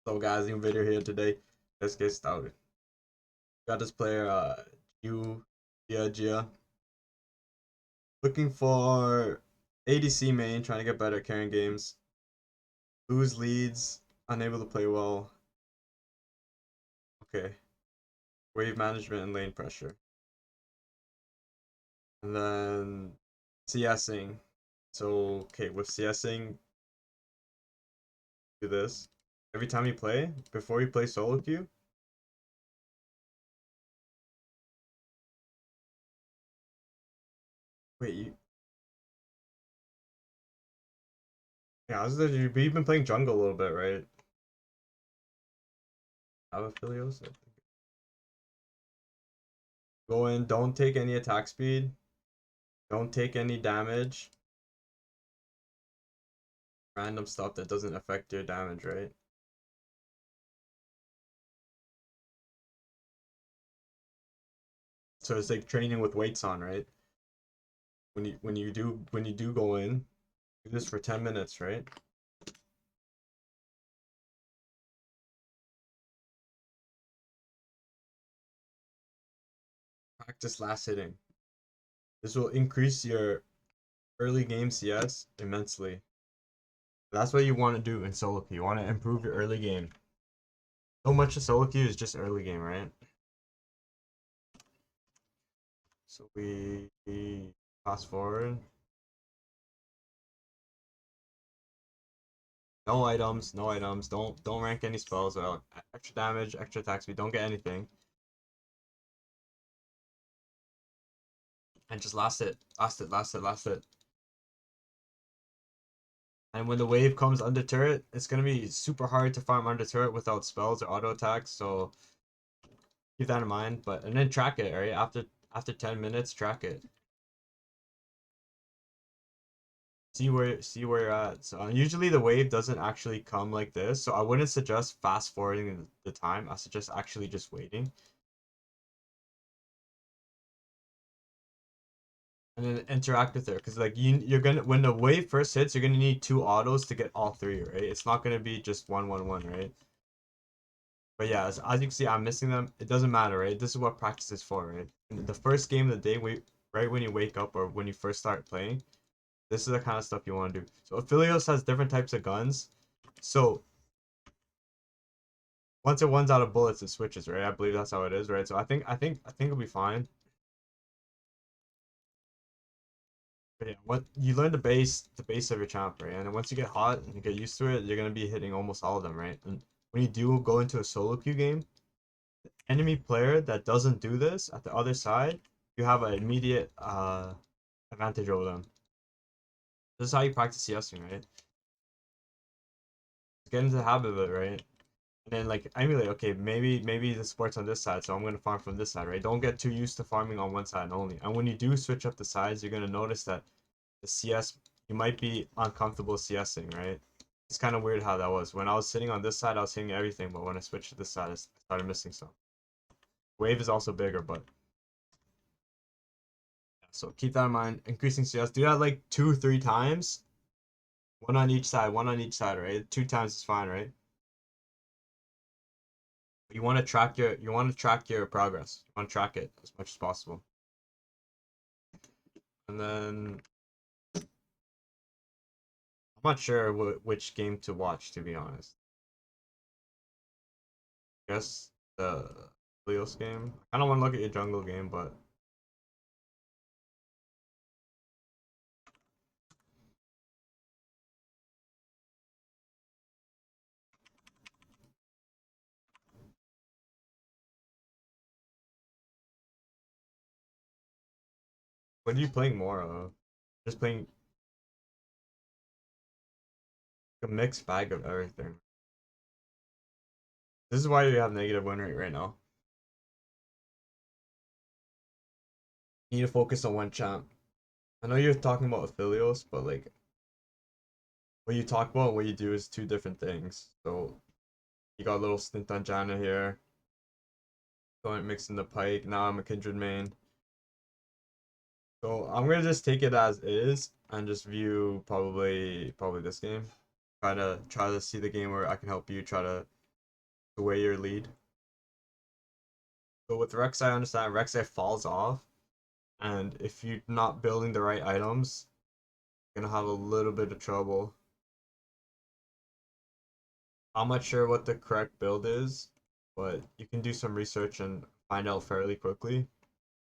So guys, new video here today. Let's get started. Got this player, Yu Gia. Looking for ADC main, trying to get better at carrying games. Lose leads, unable to play well. Okay. Wave management and lane pressure. And then CSing. So, okay, with CSing, do this. Every time you play, before you play solo queue, wait, yeah, you've been playing jungle a little bit, right? Have affiliates? Go in, don't take any attack speed, don't take any damage. Random stuff that doesn't affect your damage, right? So it's like training with weights on, right? When you do go in, do this for 10 minutes, right? Practice last hitting. This will increase your early game CS immensely. That's what you want to do in solo queue. You want to improve your early game. So much of solo queue is just early game, right? So we fast forward. No items, no items. Don't rank any spells out. Extra damage, extra attack speed. Don't get anything. And just last it, last it, last it, last it. And when the wave comes under turret, it's gonna be super hard to farm under turret without spells or auto attacks. So keep that in mind. But and then track it, right? After 10 minutes, track it. See where you're at. So usually the wave doesn't actually come like this. So I wouldn't suggest fast forwarding the time. I suggest actually just waiting. And then interact with her, because like you're gonna, when the wave first hits, you're gonna need two autos to get all three, right? It's not gonna be just one, right? But yeah, as you can see, I'm missing them. It doesn't matter, right? This is what practice is for, right? In the first game of the day, right when you wake up or when you first start playing, this is the kind of stuff you want to do. So Aphelios has different types of guns. So once it runs out of bullets, it switches, right? I believe that's how it is, right? So I think it'll be fine. But yeah, what you learn the base of your champ, right? And then once you get hot and you get used to it, you're gonna be hitting almost all of them, right? And when you do go into a solo queue game, enemy player that doesn't do this at the other side, you have an immediate advantage over them. This is how you practice CSing, right? Get into the habit of it, right? And then like emulate, okay, maybe the sport's on this side, so I'm gonna farm from this side, right? Don't get too used to farming on one side only. And when you do switch up the sides, you're gonna notice that the CS, you might be uncomfortable CSing, right? It's kind of weird how that was. When I was sitting on this side, I was hitting everything, but when I switched to this side, I started missing some. Wave is also bigger, but yeah, so keep that in mind. Increasing CS, do that like 2, 3 times, one on each side, right? 2 times is fine, right? You want to track your progress. You want to track it as much as possible. And then I'm not sure which game to watch, to be honest. I guess the Leos game. I don't want to look at your jungle game, but what are you playing more of? Just playing a mixed bag of everything. This is why you have negative win rate right now. You need to focus on one champ. I know you're talking about Aphelios, but like what you talk about and what you do is two different things. So you got a little stint on Janna here, going mixing the Pike. Now I'm a Kindred main. So I'm gonna just take it as is and just view probably this game. Try to see the game where I can help you try to away your lead. But with Rek'Sai, I understand Rek'Sai falls off, and if you're not building the right items, you're gonna have a little bit of trouble. I'm not sure what the correct build is, but you can do some research and find out fairly quickly.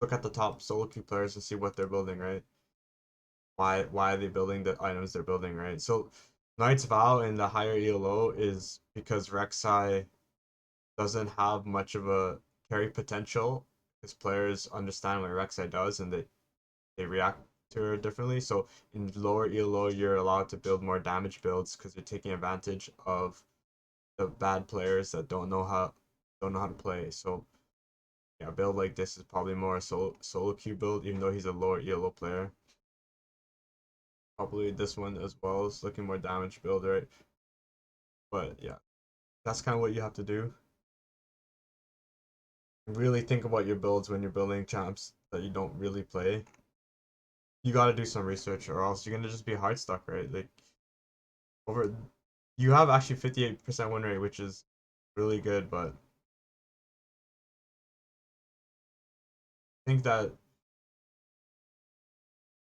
Look at the top solo queue players and see what they're building, right? Why are they building the items they're building, right? So Knight's Vow in the higher ELO is because Rek'Sai doesn't have much of a carry potential because players understand what Rek'Sai does and they react to her differently. So in lower ELO, you're allowed to build more damage builds because you're taking advantage of the bad players that don't know how to play. So yeah, a build like this is probably more a solo queue build, even though he's a lower ELO player. Probably this one as well is looking more damage build, right? But yeah, that's kind of what you have to do. Really think about your builds when you're building champs that you don't really play. You got to do some research, or else you're gonna just be hard stuck, right? Like over, you have actually 58% win rate, which is really good, but I think that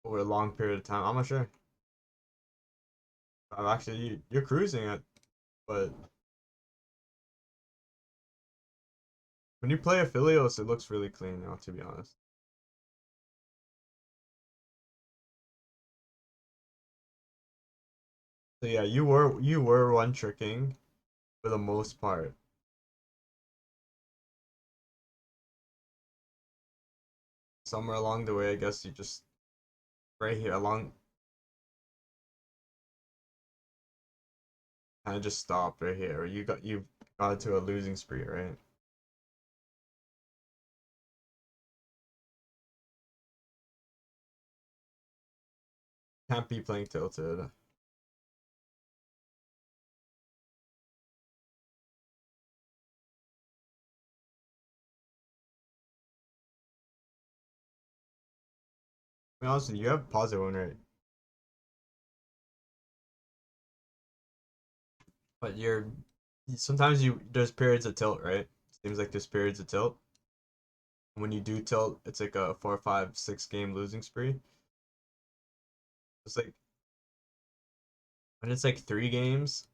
over a long period of time, I'm not sure. I'm actually you're cruising it, but when you play Aphelios, it looks really clean, to be honest. So yeah, you were one tricking for the most part. Somewhere along the way, I guess you just right here along kind of just stopped right here. You got into a losing spree, right? Can't be playing tilted. 'Be honest with you, you have positive win rate, but you're sometimes you there's periods of tilt, right? Seems like there's periods of tilt. When you do tilt, it's like a 4, 5, 6 game losing spree. It's like when it's like 3 games,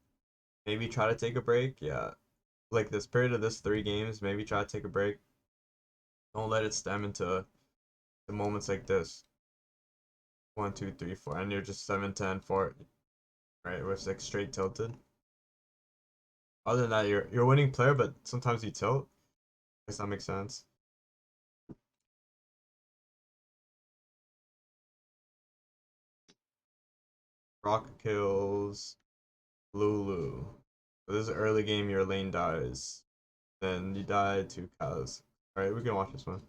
maybe try to take a break. Yeah, like this period of this 3 games, maybe try to take a break. Don't let it stem into the moments like this. 1, 2, 3, 4, and you're just 7, 10, 4, right? Where it's like straight tilted. Other than that, you're a winning player, but sometimes you tilt. Guess that makes sense. Rock kills Lulu. So this is an early game, your lane dies. Then you die to Kaz. Alright, we can watch this one.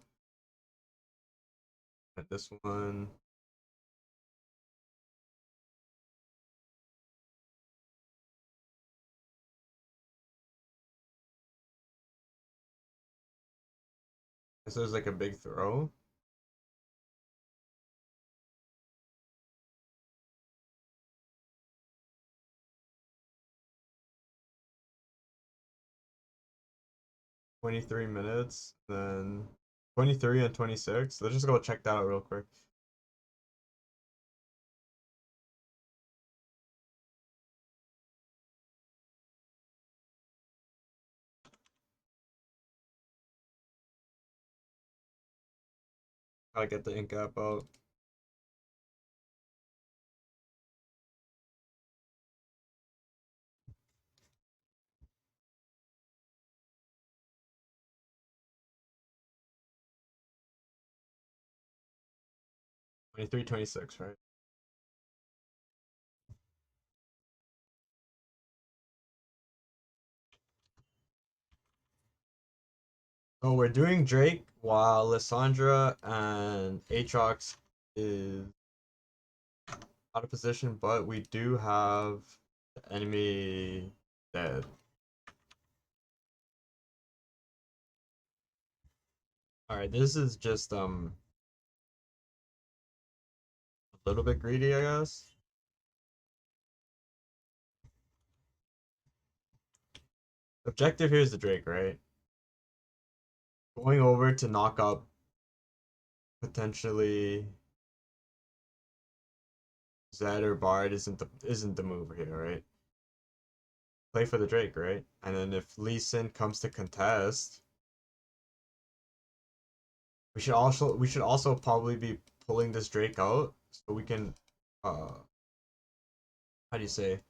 And this one. This is like a big throw. 23 minutes. Then 23 and 26. Let's just go check that out real quick. Gotta get the ink app out. 23, 26, right? Oh, we're doing Drake while Lissandra and Aatrox is out of position, but we do have the enemy dead. Alright, this is just a little bit greedy, I guess. Objective here is the Drake, right? Going over to knock up potentially Zed or Bard isn't the move here, right? Play for the Drake, right? And then if Lee Sin comes to contest, we should also probably be pulling this Drake out so we can how do you say,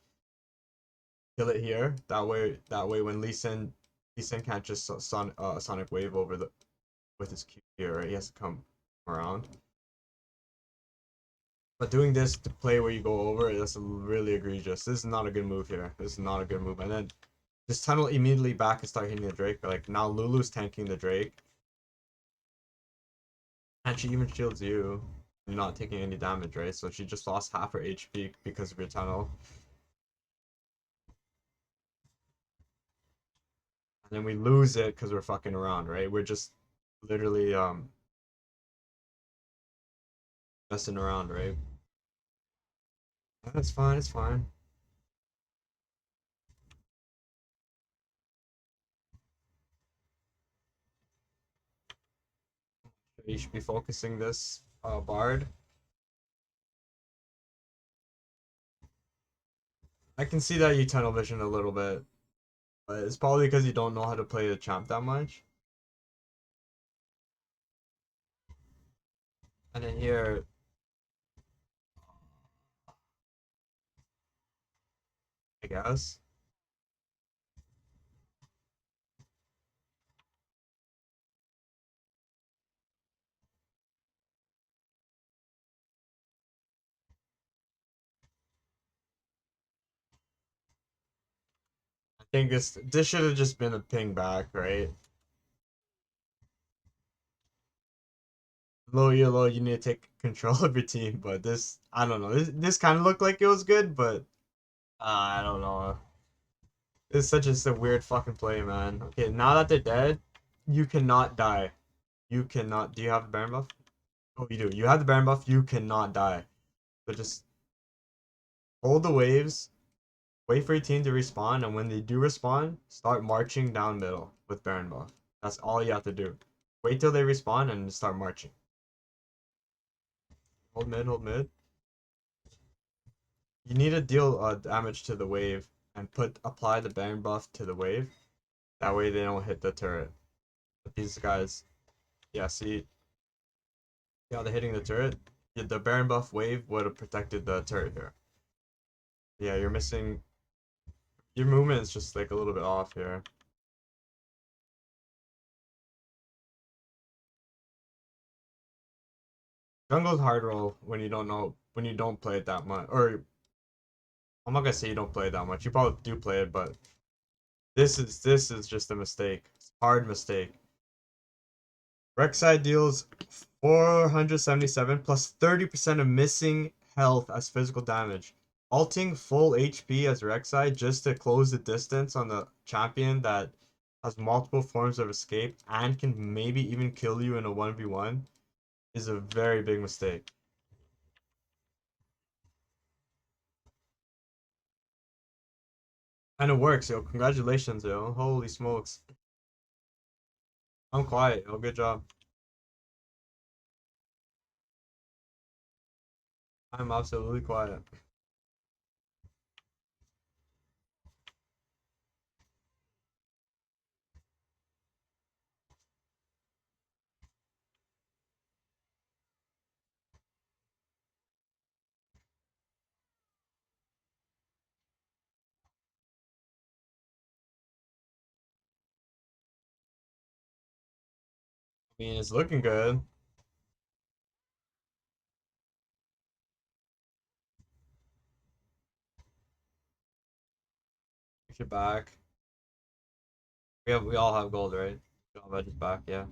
kill it here. That way when Lee Sin can't just Sonic Wave over the with his Q here, right? He has to come around. But doing this to play where you go over, that's really egregious. This is not a good move here. This is not a good move. And then just tunnel immediately back and start hitting the Drake. But like now Lulu's tanking the Drake. And she even shields you. You're not taking any damage, right? So she just lost half her HP because of your tunnel. And then we lose it because we're fucking around, right? We're just literally messing around, right? That's fine, it's fine. You should be focusing this Bard. I can see that you tunnel vision a little bit, but it's probably because you don't know how to play the champ that much. And then here, I guess. I think this should have just been a ping back, right? Low yellow, you need to take control of your team, but this I don't know. This kind of looked like it was good, but I don't know. It's such a weird fucking play, man. Okay, now that they're dead, you cannot die. You cannot. Do you have the Baron buff? Oh, you do. You have the Baron buff. You cannot die. So just hold the waves, wait for your team to respawn, and when they do respawn, start marching down middle with Baron buff. That's all you have to do. Wait till they respawn and start marching. Hold mid, hold mid. You need to deal damage to the wave and apply the Baron buff to the wave. That way they don't hit the turret. But these guys, yeah, see, yeah, they're hitting the turret. Yeah, the Baron buff wave would have protected the turret here. Yeah, you're missing. Your movement is just like a little bit off here. Jungle's hard roll when you don't know when you don't play it that much. Or I'm not gonna say you don't play it that much. You probably do play it, but this is just a mistake. It's a hard mistake. Rek'Sai deals 477 plus 30% of missing health as physical damage. Alting full HP as Rek'Sai just to close the distance on the champion that has multiple forms of escape and can maybe even kill you in a 1v1 is a very big mistake. And it works, yo. Congratulations, yo. Holy smokes. I'm quiet, yo. Good job. I'm absolutely quiet. I mean, it's looking good. If you're back. We all have gold, right? We all have back, yeah.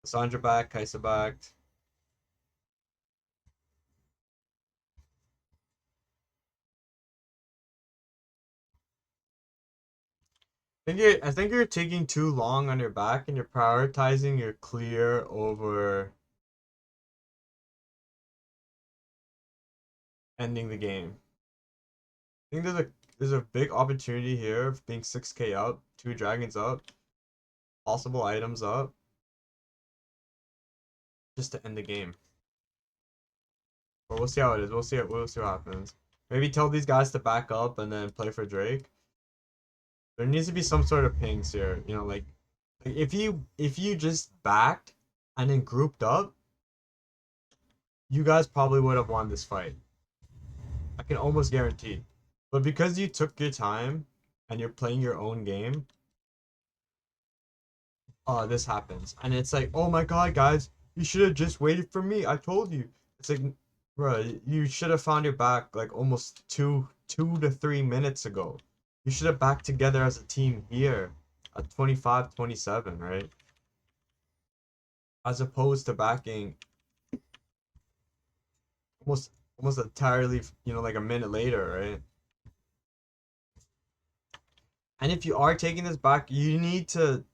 Sandra back, Kaisa backed. I think you're taking too long on your back and you're prioritizing your clear over ending the game. I think there's there's a big opportunity here of being 6k up, 2 dragons up, possible items up, just to end the game. But we'll see how it is. We'll see what happens. Maybe tell these guys to back up and then play for Drake. There needs to be some sort of pings here. You know, like if you just backed and then grouped up, you guys probably would have won this fight. I can almost guarantee. But because you took your time and you're playing your own game, this happens. And it's like, oh my god, guys, you should have just waited for me. I told you. It's like, bro, you should have found your back like almost 2 to 3 minutes ago. You should have backed together as a team here at 25-27, right? As opposed to backing almost entirely, like a minute later, right? And if you are taking this back, you need to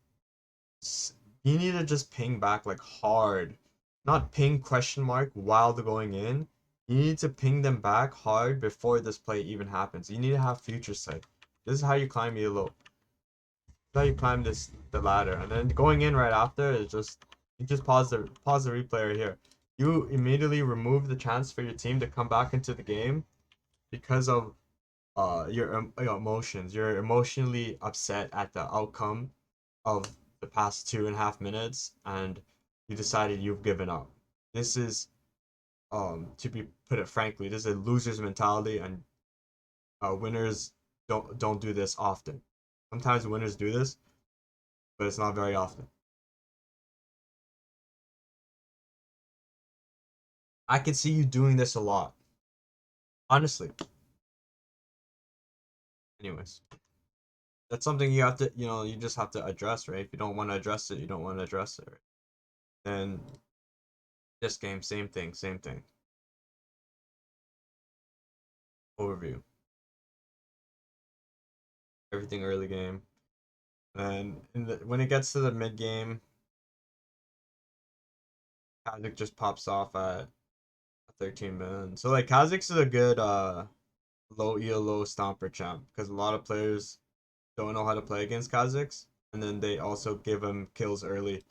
just ping back like hard, not ping question mark while they're going in. You need to ping them back hard before this play even happens. You need to have future sight. This is how you climb ELO. This is how you climb the ladder, and then going in right after is just you just pause the replay right here. You immediately remove the chance for your team to come back into the game because of your emotions. You're emotionally upset at the outcome of the past 2.5 minutes, and you decided you've given up. This is to be put it frankly, this is a loser's mentality, and winners don't do this often. Sometimes winners do this, but it's not very often. I could see you doing this a lot, honestly. Anyways, that's something you have to, you just have to address, right? If you don't want to address it, you don't want to address it, right? Then this game, same thing, same thing. Overview. Everything early game. And when it gets to the mid game, Kazik just pops off at 13 million. So like Kha'Zix is a good low ELO stomper champ because a lot of players don't know how to play against Kha'Zix, and then they also give him kills early,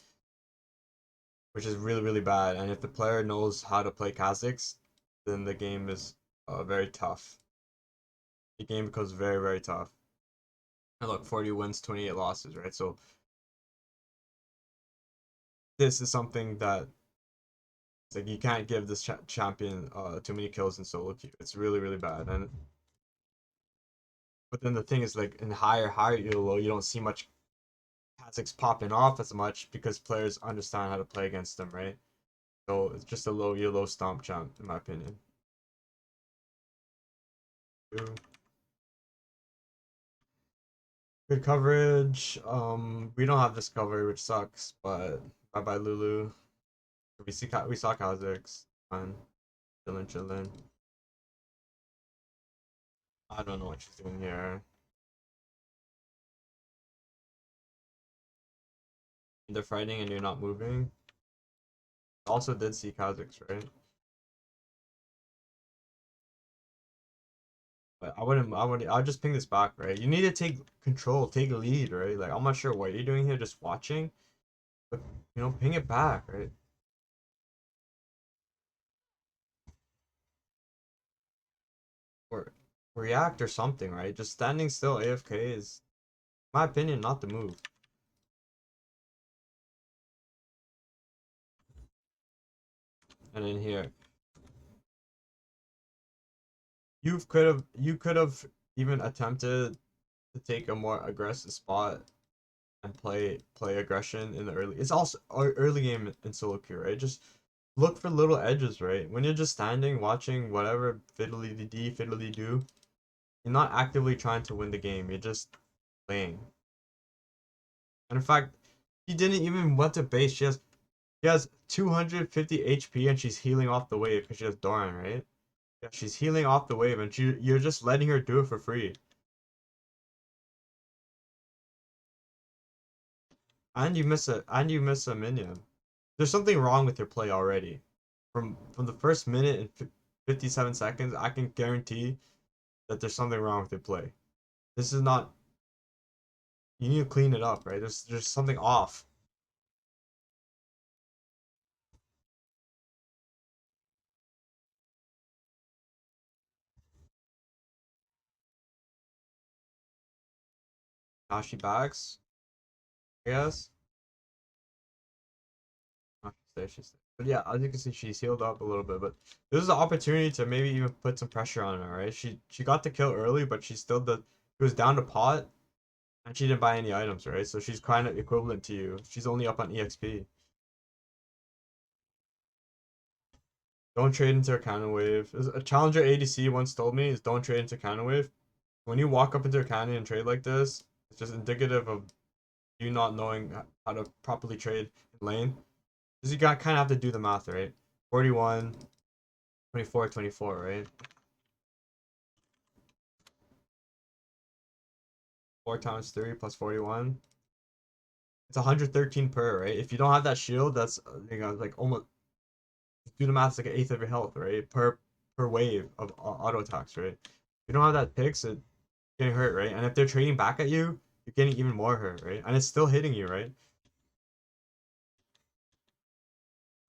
which is really really bad. And if the player knows how to play Kha'Zix, then the game is very tough. The game becomes very very tough. And look, 40 wins, 28 losses, right? So this is something that it's like you can't give this champion too many kills in solo queue. It's really really bad. And but then the thing is, like in higher elo, you don't see much Kha'Zix popping off as much because players understand how to play against them, right? So it's just a low elo stomp champ in my opinion. Good coverage. We don't have Discovery, which sucks, but bye bye Lulu. We saw Kha'Zix. Fine. Chillin'. I don't know what she's doing here. They're fighting and you're not moving. Also did see Kha'Zix, right? But I'll just ping this back, right? You need to take control, take a lead, right? Like I'm not sure what you're doing here, just watching, but ping it back, right? Or react or something, right? Just standing still AFK is, in my opinion, not the move. And in here, you could have even attempted to take a more aggressive spot and play aggression in the early. It's also early game in solo queue, right? Just look for little edges, right? When you're just standing watching whatever fiddly dee fiddly do, you're not actively trying to win the game. You're just playing. And in fact, she didn't even want to base. She has 250 HP and she's healing off the wave because she has Doran, right? Yeah, she's healing off the wave and you're just letting her do it for free. And you miss a minion. There's something wrong with your play already. From the first minute and 57 seconds, I can guarantee that there's something wrong with your play. This is not. You need to clean it up, right? There's something off. Now she backs, I guess. Not she's safe. But yeah, as you can see, she's healed up a little bit. But this is an opportunity to maybe even put some pressure on her, right? She got the kill early, but she still did. She was down to pot, and she didn't buy any items, right? So she's kind of equivalent to you. She's only up on EXP. Don't trade into a cannon wave. A challenger ADC once told me is don't trade into cannon wave. When you walk up into a cannon and trade like this, it's just indicative of you not knowing how to properly trade in lane. Because you got kind of have to do the math, right? 41, 24, 24, right? 4 times 3 plus 41. It's 113 per, right? If you don't have that shield, that's like almost do the math, it's like an eighth of your health, right? Per wave of auto attacks, right? If you don't have that picks, it's getting hurt, right? And if they're trading back at you, you're getting even more hurt, right? And it's still hitting you, right?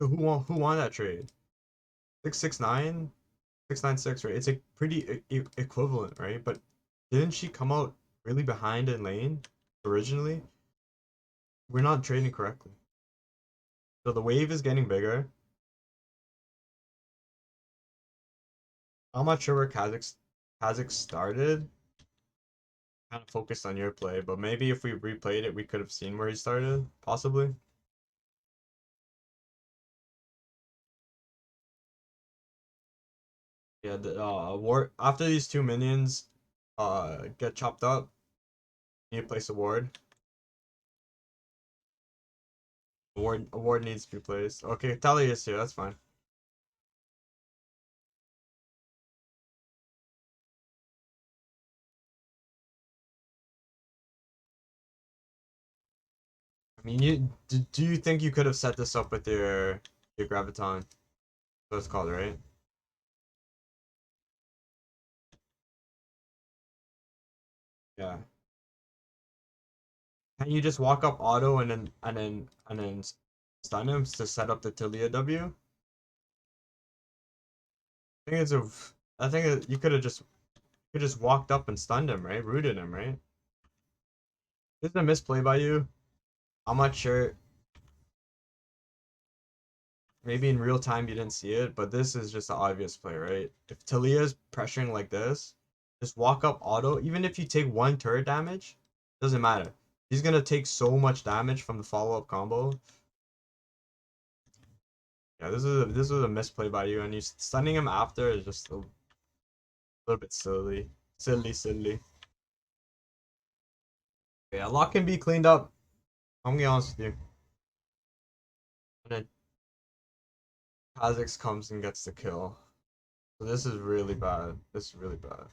So who won that trade? 669, 696, right? It's like pretty equivalent, right? But didn't she come out really behind in lane originally? We're not trading correctly. So the wave is getting bigger. I'm not sure where Kha'Zix started. Kind of focused on your play, but maybe if we replayed it, we could have seen where he started, possibly. Yeah, the war after these two minions get chopped up, you need to place a ward. A ward needs to be placed. Okay, Tally is here, that's fine. I mean, do you think you could have set this up with your graviton? So it's called, right? Yeah. Can you just walk up auto and then stun him to set up the Talia W? I think it's a. I think you could just walked up and stunned him, right? Rooted him, right? This is a misplay by you. I'm not sure. Maybe in real time you didn't see it, but this is just an obvious play, right? If Talia's pressuring like this, just walk up auto. Even if you take one turret damage, doesn't matter. He's gonna take so much damage from the follow-up combo. Yeah, this is a misplay by you, and you stunning him after is just a little bit silly. Silly. Yeah, a lot can be cleaned up. I'm gonna be honest with you. And then Kha'Zix comes and gets the kill. So this is really bad. This is really bad.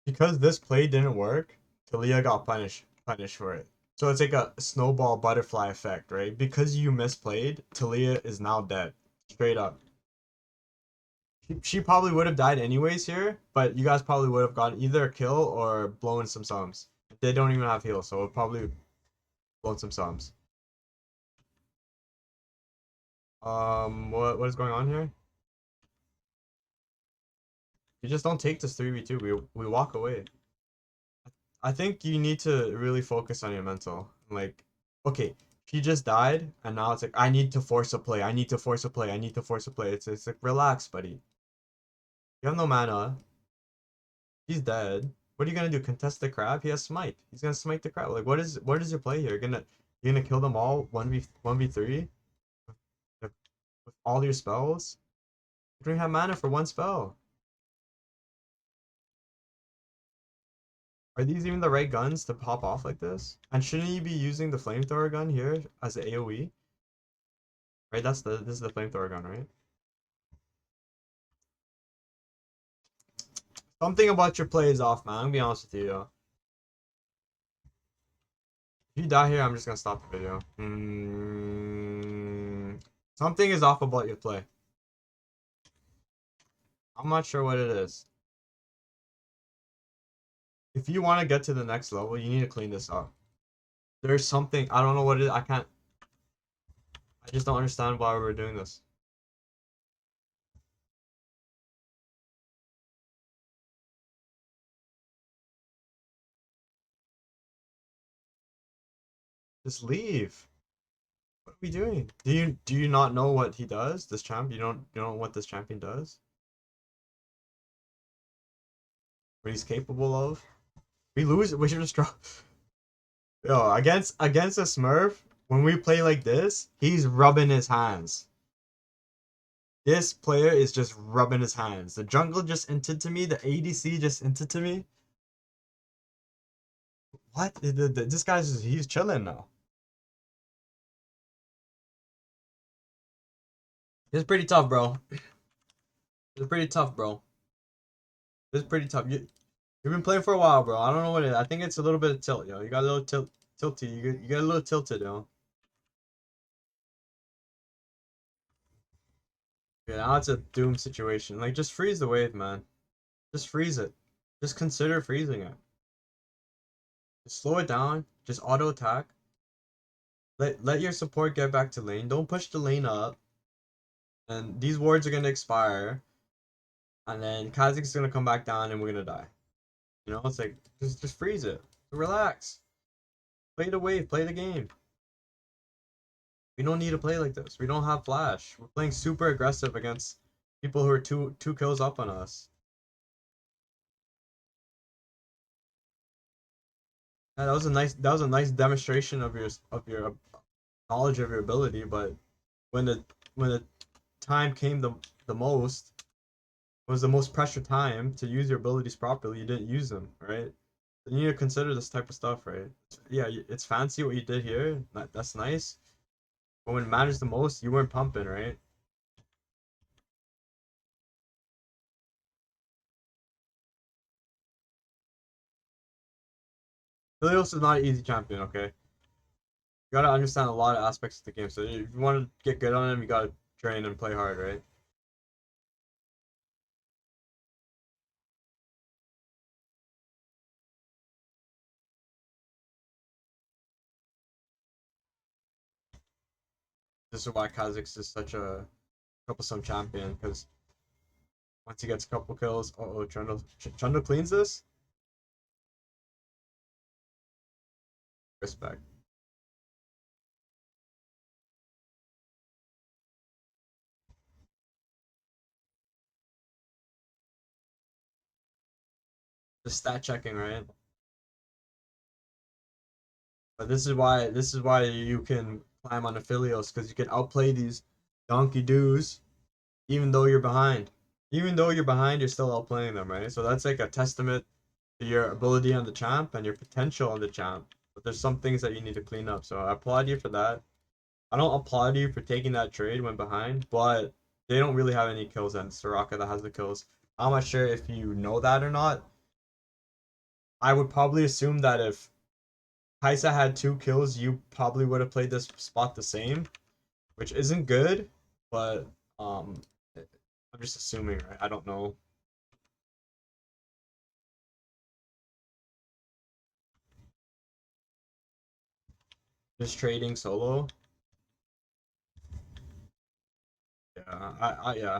Because this play didn't work, Talia got punished for it. So it's like a snowball butterfly effect, right? Because you misplayed, Talia is now dead. Straight up. She probably would have died anyways here, but you guys probably would have gotten either a kill or blown some sums. They don't even have heal, so it probably blown some sums. what is going on here? You just don't take this 3v2. We walk away. I think you need to really focus on your mental. Like, okay, she just died, and now it's like I need to force a play. I need to force a play. I need to force a play. It's like relax, buddy. You have no mana. He's dead. What are you gonna do? Contest the crab? He has smite. He's gonna smite the crab. Like, what is your play here? You're gonna kill them all 1v3 with all your spells? You don't even have mana for one spell. Are these even the right guns to pop off like this? And shouldn't you be using the flamethrower gun here as the AoE? Right, this is the flamethrower gun, right? Something about your play is off, man. I'm gonna be honest with you, yo. If you die here, I'm just gonna stop the video. Something is off about your play. I'm not sure what it is. if you want to get to the next level, you need to clean this up. There's something, I don't know what it is. I just don't understand why we're doing this. Just leave. What are we doing? Do you not know what he does? This champ? You don't know what this champion does? What he's capable of? We lose, we should just drop. Yo, against a Smurf, when we play like this, he's rubbing his hands. This player is just rubbing his hands. The jungle just entered to me. The ADC just entered to me. What? This guy's just, he's chilling now. It's pretty tough, bro. It's pretty tough, bro. It's pretty tough. You've been playing for a while, bro. I don't know what it is. I think it's a little bit of tilt, yo. You got a little tilty. You get a little tilted, yo. Yeah, now it's a doom situation. Like, just freeze the wave, man. Just freeze it. Just consider freezing it. Just slow it down. Just auto attack. Let your support get back to lane. Don't push the lane up. And these wards are gonna expire. And then Kha'Zix is gonna come back down and we're gonna die. You know, it's like just freeze it. Relax. Play the wave, play the game. We don't need to play like this. We don't have flash. We're playing super aggressive against people who are two kills up on us. Yeah, that was a nice demonstration of your knowledge of your ability, but when the time came the most was the most pressure time to use your abilities properly, you didn't use them, right? You need to consider this type of stuff, right? Yeah, it's fancy what you did here. That's nice. But when it matters the most, you weren't pumping, right? Helios is not an easy champion, okay? You gotta understand a lot of aspects of the game. So if you want to get good on him, you gotta train and play hard, right? This is why Kha'Zix is such a troublesome champion, because once he gets a couple kills, oh, Trundle cleans this? Respect. Just stat checking, right? But this is why you can climb on Aphelios, because you can outplay these donkey doos even though you're behind. Even though you're behind, you're still outplaying them, right? So that's like a testament to your ability on the champ and your potential on the champ. But there's some things that you need to clean up. So I applaud you for that. I don't applaud you for taking that trade when behind, but they don't really have any kills, and Soraka that has the kills. I'm not sure if you know that or not. I would probably assume that if Kaisa had 2 kills, you probably would have played this spot the same, which isn't good, but um, I'm just assuming, right? I don't know. Just trading solo. Yeah, yeah.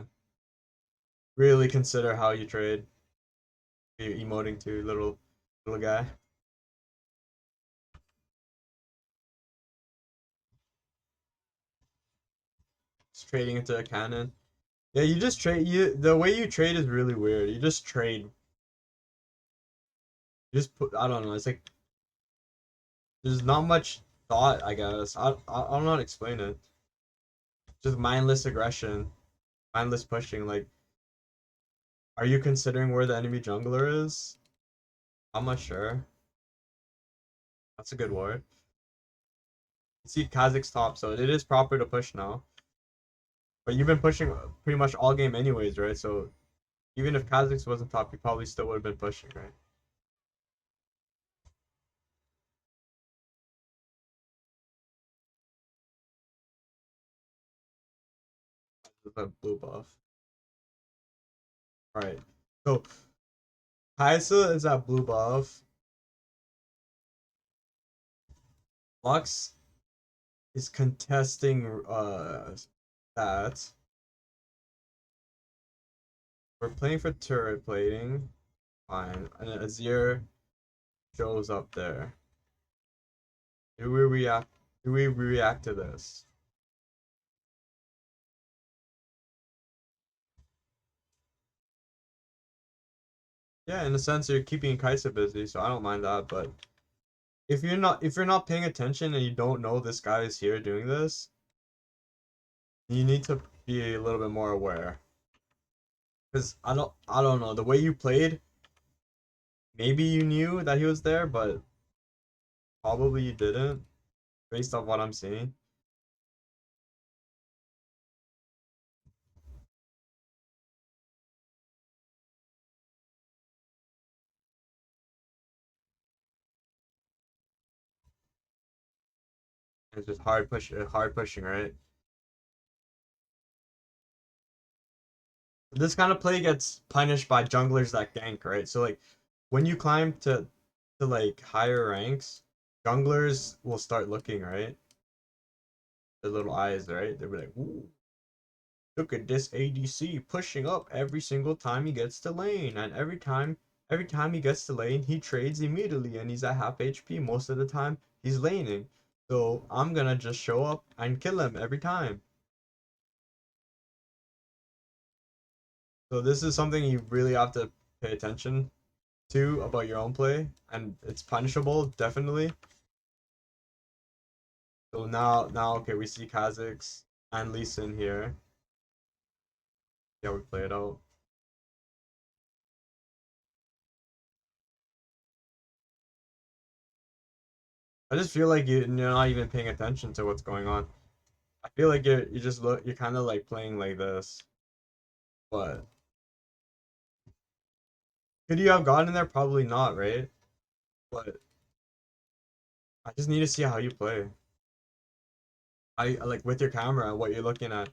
Really consider how you trade. You're emoting to little guy. Just trading into a cannon. Yeah, you just trade. The way you trade is really weird. You just trade. You just put. I don't know. It's like there's not much thought. I guess I don't know how to explain it. Just mindless aggression, mindless pushing. Like, are you considering where the enemy jungler is? I'm not sure. That's a good word. You see Kazakh's top, so it is proper to push now. But you've been pushing pretty much all game anyways, right? So even if Kazakhs wasn't top, you probably still would have been pushing, right? With a blue buff. Alright. So Kaisa is at blue buff. Lux is contesting that. We're playing for turret plating. Fine. And Azir shows up there. Do we react? Do we react to this? Yeah, in a sense, you're keeping Kai'Sa busy, so I don't mind that. But if you're not paying attention and you don't know this guy is here doing this, you need to be a little bit more aware. Because I don't know the way you played. Maybe you knew that he was there, but probably you didn't, based off what I'm seeing. It's just hard pushing, right? This kind of play gets punished by junglers that gank, right? So like when you climb to like higher ranks, junglers will start looking, right? Their little eyes, right? They'll be like, "Ooh, look at this ADC pushing up every single time he gets to lane, and every time he gets to lane, he trades immediately, and he's at half HP most of the time. He's laning, so I'm gonna just show up and kill him every time." So this is something you really have to pay attention to about your own play, and it's punishable, definitely. So now, okay, we see Kha'Zix and Lee Sin here. Yeah, we play it out. I just feel like you're not even paying attention to what's going on. I feel like you're kind of like playing like this. But could you have gotten in there? Probably not, right? But I just need to see how you play. I like with your camera, what you're looking at.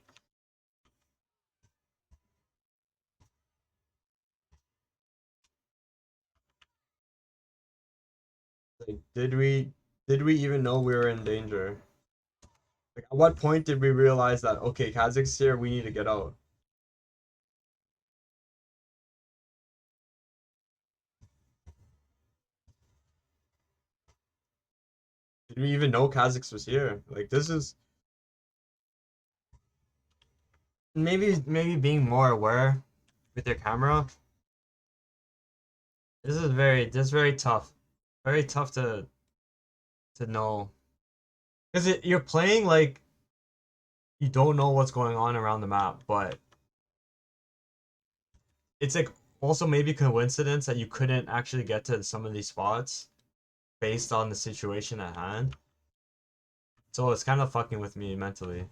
Like, did we even know we were in danger? Like, at what point did we realize that okay, Kha'Zix here, we need to get out? Did we even know Kha'Zix was here? Like, this is maybe being more aware with your camera. This is very tough, very tough to know because you're playing like you don't know what's going on around the map, but it's like also maybe coincidence that you couldn't actually get to some of these spots based on the situation at hand. So it's kind of fucking with me mentally.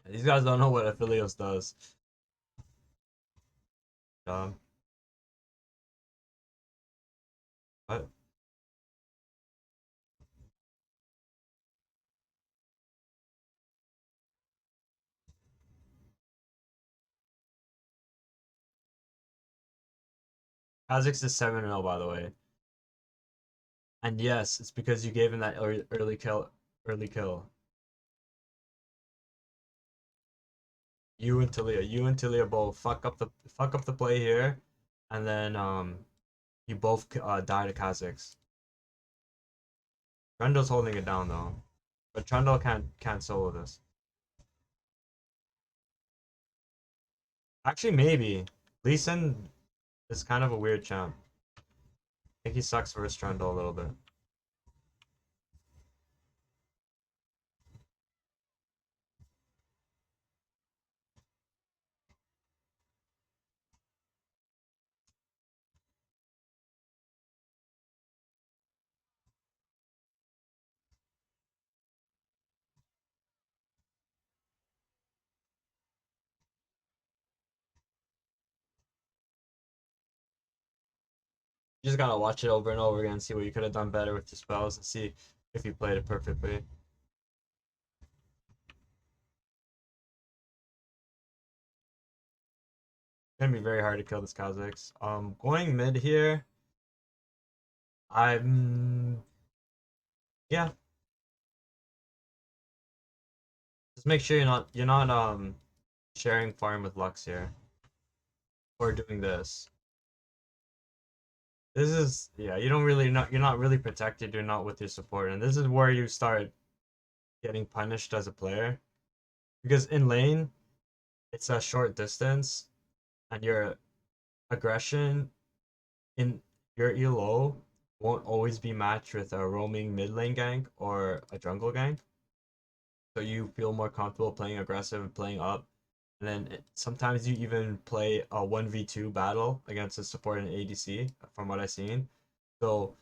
These guys don't know what Aphelios does. Um, but Kha'Zix is 7-0 by the way. And yes, it's because you gave him that early kill. Early kill. You and Talia both fuck up the play here, and then you both die to Kha'Zix. Trundle's holding it down though, but Trundle can't solo this. Actually, maybe Lee Sin is kind of a weird champ. I think he sucks for his Trundle a little bit. You just gotta watch it over and over again, see what you could have done better with your spells, and see if you played it perfectly. gonna be very hard to kill this Kha'Zix. Going mid here, I'm yeah. Just make sure you're not sharing farm with Lux here or doing this. This is yeah, you don't really not you're not really protected, you're not with your support, and this is where you start getting punished as a player. Because in lane, it's a short distance, and your aggression in your elo won't always be matched with a roaming mid lane gank or a jungle gank. So you feel more comfortable playing aggressive and playing up. And then sometimes you even play a 1v2 battle against a support and ADC, from what I've seen. So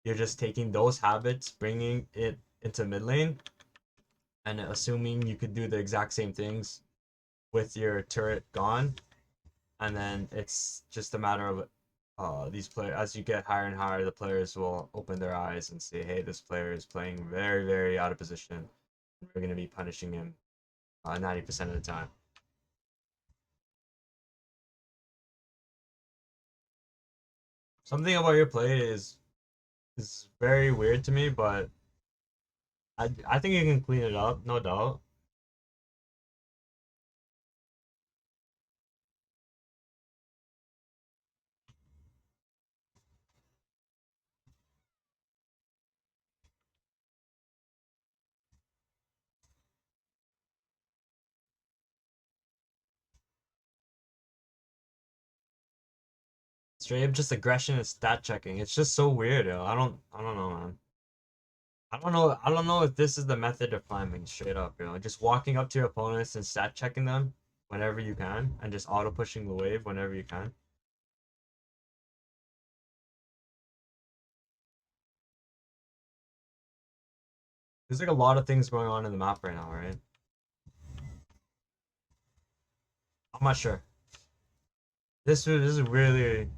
you're just taking those habits, bringing it into mid lane, and assuming you could do the exact same things with your turret gone. And then it's just a matter of these players, as you get higher and higher, the players will open their eyes and say, hey, this player is playing very, very out of position. We're going to be punishing him 90% of the time. Something about your play is very weird to me, but I think you can clean it up, no doubt. Straight up just aggression and stat checking. It's just so weird, yo. I don't know, man. I don't know if this is the method of climbing straight up, just walking up to your opponents and stat checking them whenever you can and just auto pushing the wave whenever you can. There's like a lot of things going on in the map right now, right? I'm not sure. This is really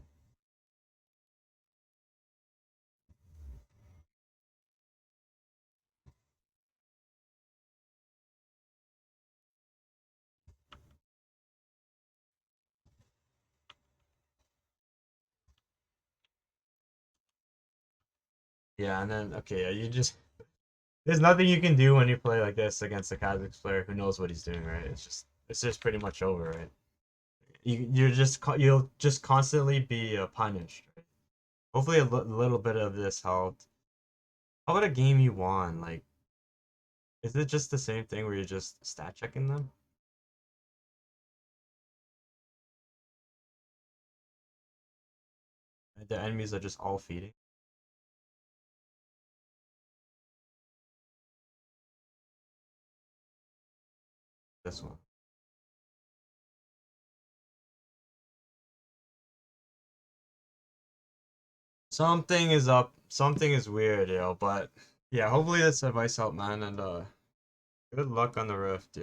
yeah, and then okay, yeah, you just there's nothing you can do when you play like this against a Kha'Zix player who knows what he's doing, right? It's just pretty much over, right? You'll just constantly be punished. Right? Hopefully little bit of this helped. How about a game you won? Like, is it just the same thing where you're just stat checking them? And the enemies are just all feeding this one. Something is up. Something is weird, but yeah, hopefully this advice helped, man, and good luck on the rift,